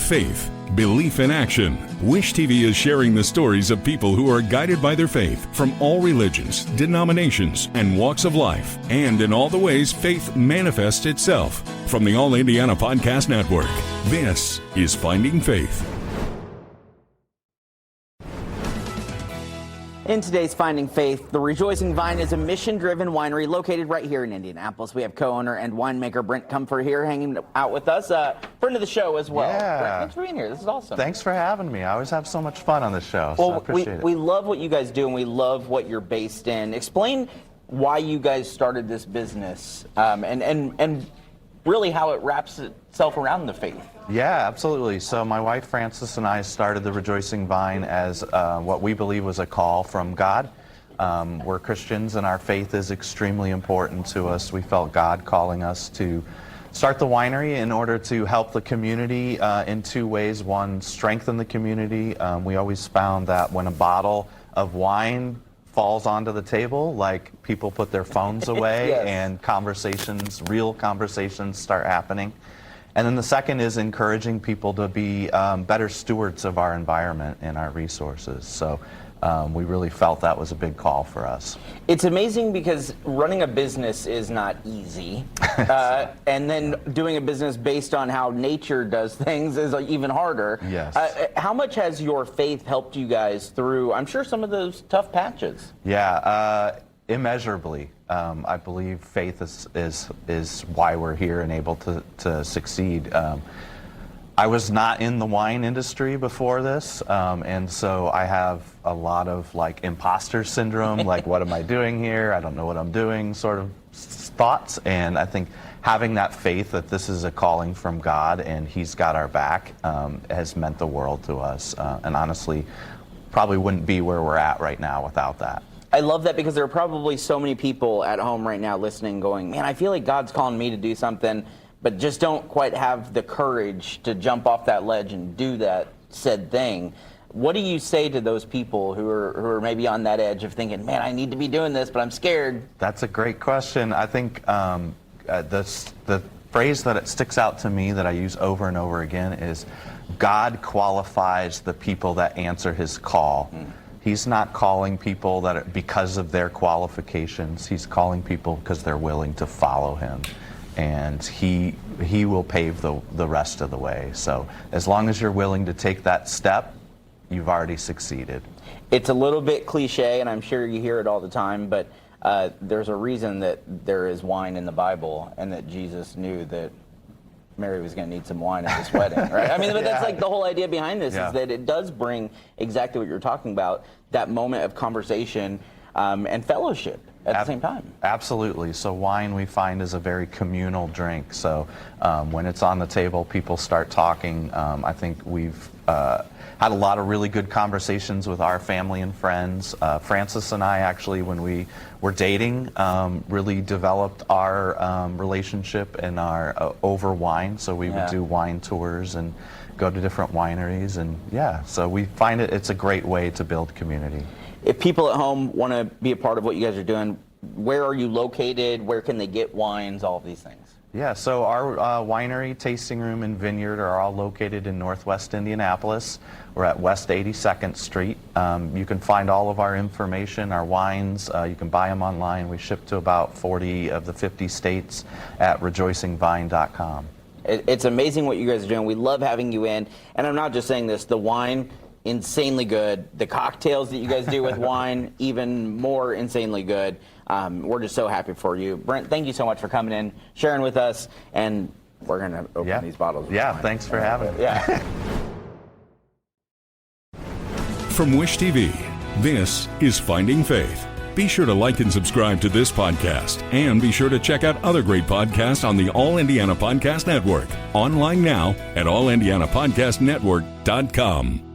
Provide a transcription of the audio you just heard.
faith, belief in action. Wish TV is sharing the stories of people who are guided by their faith from all religions, denominations, and walks of life, and in all the ways faith manifests itself. From the All Indiana Podcast Network, this is Finding Faith. In today's Finding Faith, the Rejoicing Vine is a mission-driven winery located right here in Indianapolis. We have co-owner and winemaker Brent Comfort here hanging out with us. Friend of the show as well. Yeah. Brent, thanks for being here. This is awesome. Thanks for having me. I always have so much fun on the show, well, so I appreciate it. We love what you guys do, and we love what you're based in. Explain why you guys started this business and really how it wraps itself around the faith. Yeah, absolutely. So my wife Frances and I started the Rejoicing Vine as what we believe was a call from God. We're Christians and our faith is extremely important to us. We felt God calling us to start the winery in order to help the community in two ways. One, strengthen the community. We always found that when a bottle of wine falls onto the table, like people put their phones away Yes. and conversations, real conversations start happening. And then the second is encouraging people to be better stewards of our environment and our resources. So we really felt that was a big call for us. It's amazing because running a business is not easy. And then doing a business based on how nature does things is even harder. Yes. How much has your faith helped you guys through, I'm sure, some of those tough patches? Yeah, immeasurably. I believe faith is why we're here and able to succeed. I was not in the wine industry before this, and so I have a lot of like imposter syndrome, like what am I doing here? I don't know what I'm doing sort of thoughts. And I think having that faith that this is a calling from God and He's got our back has meant the world to us. And honestly, probably wouldn't be where we're at right now without that. I love that because there are probably so many people at home right now listening going, man, I feel like God's calling me to do something, but just don't quite have the courage to jump off that ledge and do that said thing. What do you say to those people who are maybe on that edge of thinking, man, I need to be doing this, but I'm scared? That's a great question. I think the phrase that it sticks out to me that I use over and over again is God qualifies the people that answer His call. He's not calling people that because of their qualifications. He's calling people because they're willing to follow Him. And he will pave the rest of the way. So as long as you're willing to take that step, you've already succeeded. It's a little bit cliche, and I'm sure you hear it all the time, but there's a reason that there is wine in the Bible and that Jesus knew that Mary was going to need some wine at this wedding, right? I mean, but that's like the whole idea behind this is that it does bring exactly what you're talking about, that moment of conversation and fellowship at the same time. Absolutely. So wine we find is a very communal drink. So when it's on the table, people start talking. I think we've had a lot of really good conversations with our family and friends. Frances and I actually, when we were dating, really developed our relationship and our over wine. So we would do wine tours and go to different wineries. And so we find it's a great way to build community. If people at home want to be a part of what you guys are doing, where are you located? Where can they get wines? All of these things. Yeah, so our winery, tasting room, and vineyard are all located in Northwest Indianapolis. We're at West 82nd Street. You can find all of our information, our wines. You can buy them online. We ship to about 40 of the 50 states at rejoicingvine.com. It's amazing what you guys are doing. We love having you in. And I'm not just saying this. The wine, insanely good. The cocktails that you guys do with wine, even more insanely good. We're just so happy for you. Brent, thank you so much for coming in, sharing with us, and we're going to open these bottles. Yeah, thanks for having me. Yeah. From Wish TV, this is Finding Faith. Be sure to like and subscribe to this podcast, and be sure to check out other great podcasts on the All Indiana Podcast Network. Online now at allindianapodcastnetwork.com.